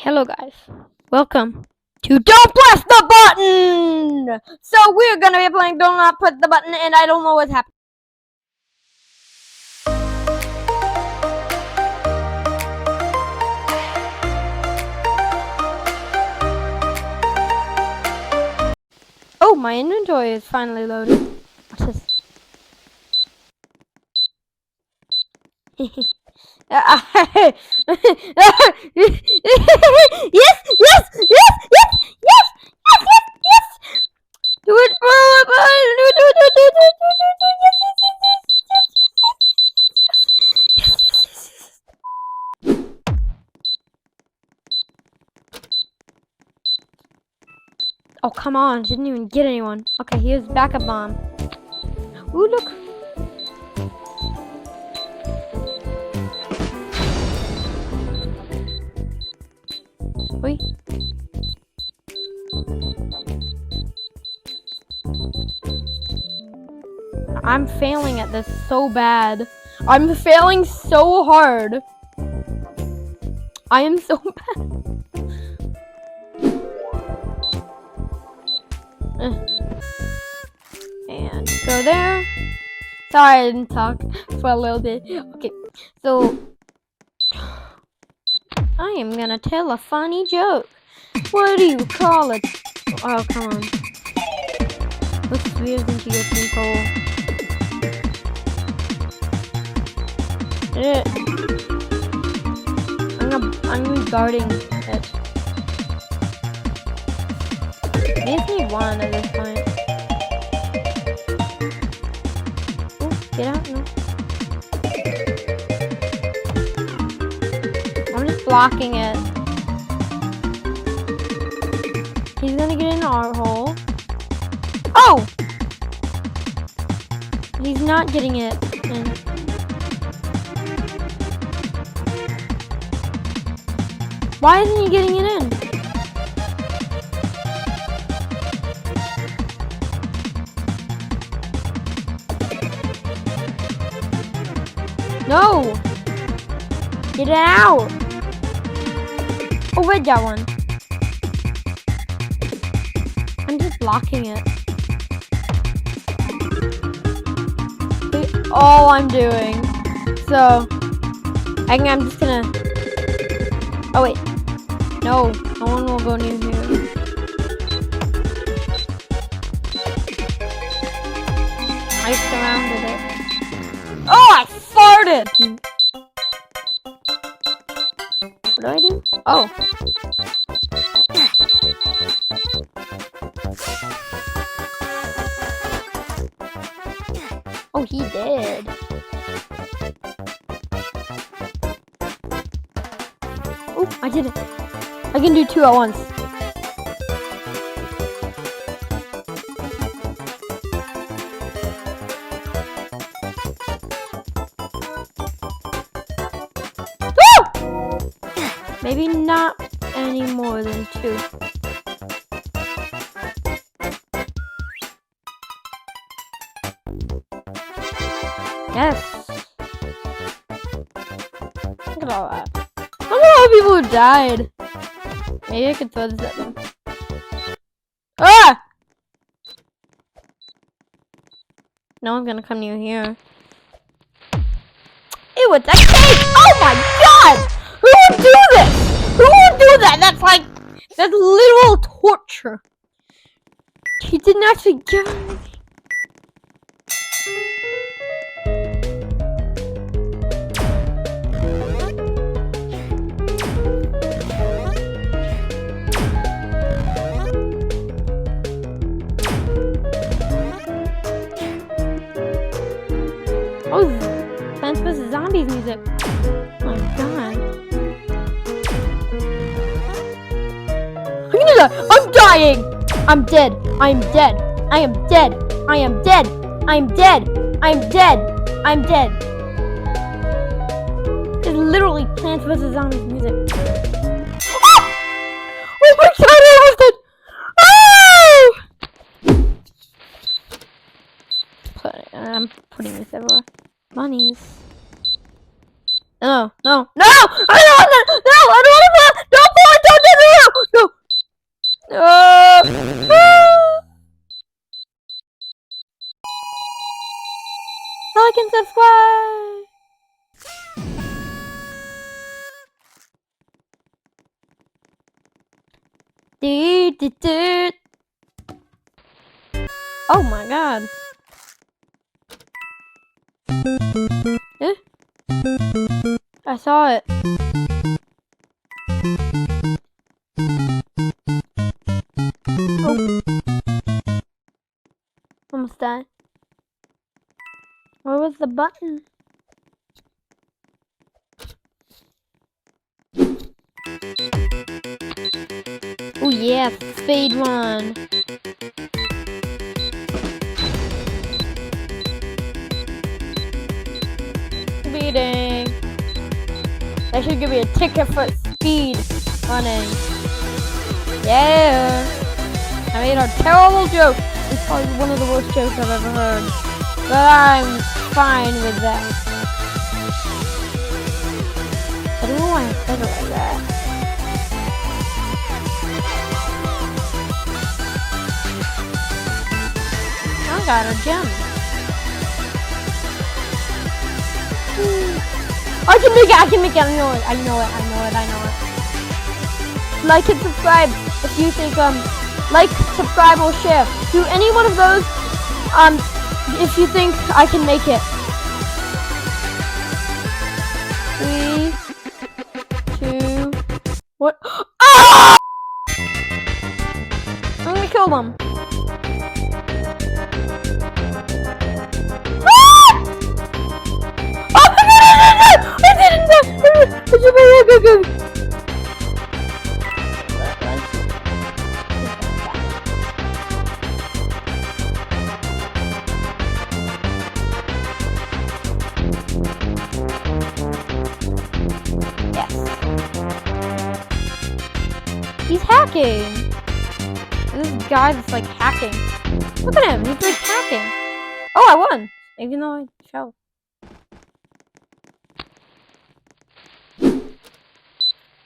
Hello guys, welcome to Don't Press the Button! So we're gonna be playing Don't Not Press the Button and I don't know what's happening. Oh, my inventory is finally loaded. What's this? Yes, yes, yes, yes, yes, yes, yes, yes. Do it, Oh, come on. Didn't even get anyone. Okay, here's backup bomb. Ooh, look. Wait. I'm failing at this so bad. I'm failing so hard. I am so bad. And go there. Sorry, I didn't talk for a little bit. Okay, so I am gonna tell a funny joke. What do you call it? Oh, come on. What's weird when she gets in coal? I'm guarding it. I just need one at this point. Oh, get out, no. I'm just blocking it. He's gonna get in our hole. Oh! He's not getting it in. Why isn't he getting it in? No! Get it out! Oh, red got one. I'm just blocking it. That's all I'm doing. So, I think I'm just gonna... Oh, wait. No, no one will go near here. I surrounded it. Oh, I farted! What do I do? Oh. Oh, he did. Oh, I did it. I can do two at once. Maybe not any more than two. Yes. Look at all that. Look at all the people who died. Maybe I could throw this at them. Ah! No one's gonna come near here. Ew, it's a cake! Oh my god! Who would do this? Who would do that? That's literal torture. He didn't actually give me. Oh, Plants vs. Zombies music. Oh my god. I'm dying! I'm dead. I'm dead. I am dead. I am dead. I'm dead. I'm dead. I'm dead. It's literally Plants vs. Zombies music. Ah! Oh my god, I was dead! Oh! I'm putting this everywhere. Bunnies. No, no, no! I don't want that! No! I don't want to! Don't pull it! Oh my god. Eh? I saw it. Oh. Almost done. Where was the button? Oh yeah, speed run. Speeding. They should give me a ticket for speed running. Yeah. I made a terrible joke. It's probably one of the worst jokes I've ever heard. But I'm fine with that. I don't know why I said it like that. I got a gem. I can make it, I know it. Like and subscribe if you think, like, subscribe, or share. Do any one of those, if you think I can make it. 3, 2, what? Ah! I'm gonna kill them. Yes. He's hacking. This guy that's like hacking. Look at him. He's like hacking. Oh, I won. Even though I fell.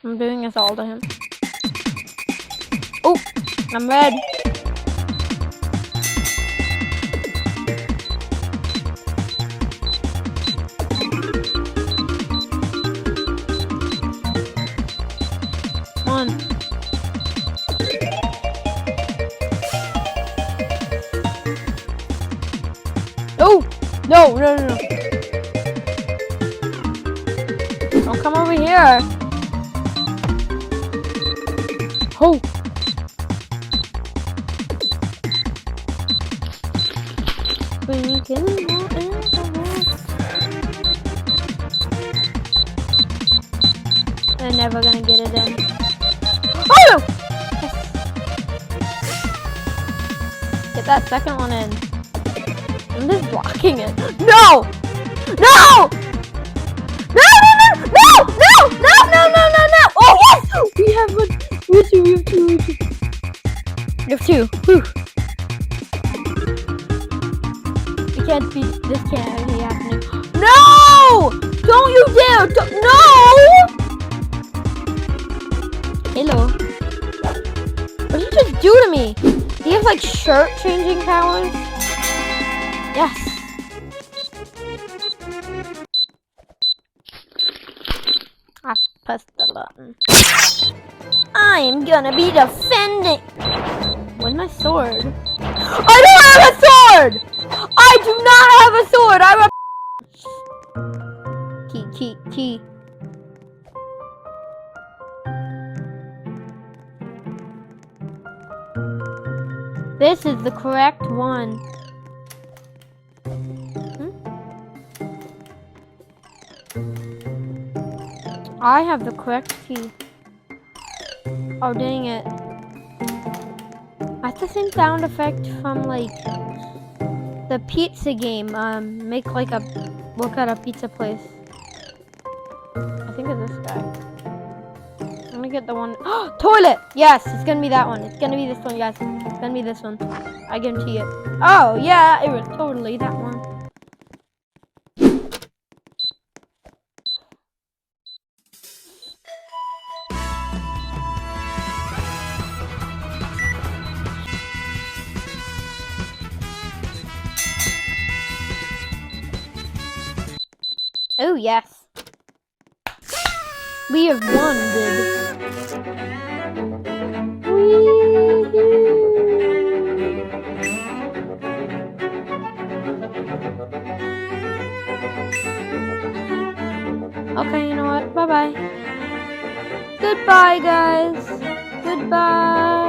I'm doing this all to him. Oh, I'm red. Come on. Oh, no. Don't come over here. Oh. They're never gonna get it in. Oh no! Get that second one in. I'm just blocking it. No! No! No! Oh yes! We have one. We have two. Whew. We can't beat this. Can't be happening. No! Don't you dare! No! Hello. What did you just do to me? Do you have like shirt changing powers? Yes. I pressed the button. I am gonna be defending. Where's my sword? I don't have a sword! I do not have a sword! I'm a key. This is the correct one. I have the correct key. Oh dang it. That's the same sound effect from like the pizza game. Make like a look at a pizza place. I think it's this guy. I'm gonna get the one. Toilet! Yes, it's gonna be that one. It's gonna be this one, yes. It's gonna be this one. I guarantee it. Oh yeah, it was totally that one. Oh yes. We have won, dude. We Okay, you know what? Bye-bye. Goodbye, guys. Goodbye.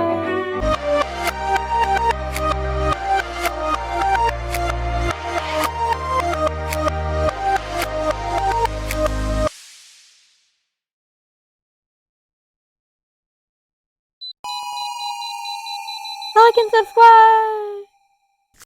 Like and subscribe.